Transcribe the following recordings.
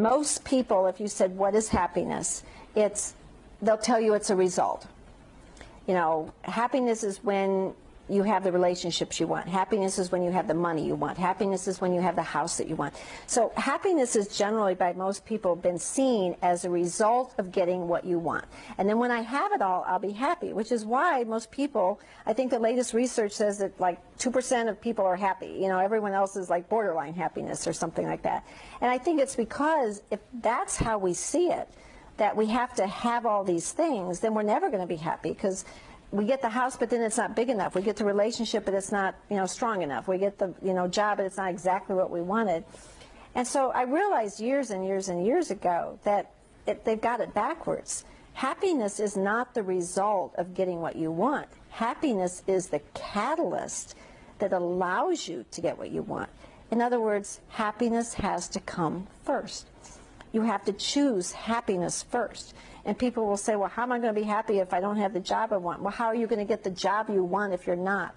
Most people, if you said, what is happiness? They'll tell you it's a result. You know, happiness is when you have the relationships you want. Happiness is when you have the money you want. Happiness is when you have the house that you want. So happiness is generally, by most people, been seen as a result of getting what you want. And then when I have it all, I'll be happy, which is why most people, I think the latest research says that like 2% of people are happy. You know, everyone else is like borderline happiness or something like that. And I think it's because if that's how we see it, that we have to have all these things, then we're never going to be happy, because we get the house, but then it's not big enough. We get the relationship, but it's not, you know, strong enough. We get the, you know, job, but it's not exactly what we wanted. And so I realized years and years and years ago that they've got it backwards. Happiness is not the result of getting what you want. Happiness is the catalyst that allows you to get what you want. In other words, happiness has to come first. You have to choose happiness first. And people will say, well, how am I going to be happy if I don't have the job I want? Well, how are you going to get the job you want if you're not?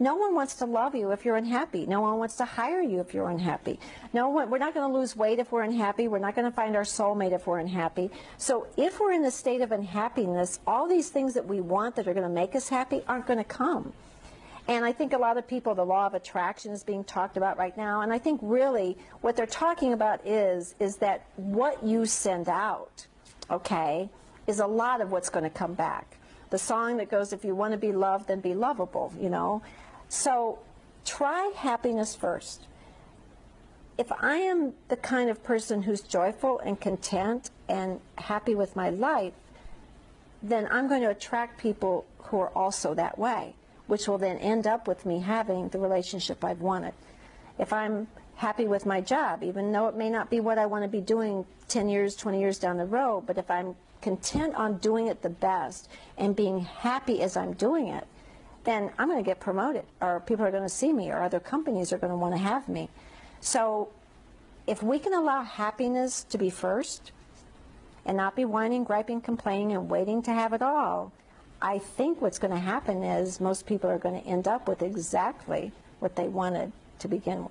No one wants to love you if you're unhappy. No one wants to hire you if you're unhappy. We're not going to lose weight if we're unhappy. We're not going to find our soulmate if we're unhappy. So if we're in a state of unhappiness, all these things that we want that are going to make us happy aren't going to come. And I think a lot of people, the law of attraction is being talked about right now. And I think really what they're talking about is that what you send out, okay, is a lot of what's going to come back. The song that goes, if you want to be loved, then be lovable, you know. So try happiness first. If I am the kind of person who's joyful and content and happy with my life, then I'm going to attract people who are also that way, which will then end up with me having the relationship I've wanted. If I'm happy with my job, even though it may not be what I want to be doing 10 years, 20 years down the road, but if I'm content on doing it the best and being happy as I'm doing it, then I'm going to get promoted, or people are going to see me, or other companies are going to want to have me. So if we can allow happiness to be first and not be whining, griping, complaining, and waiting to have it all, I think what's going to happen is most people are going to end up with exactly what they wanted to begin with.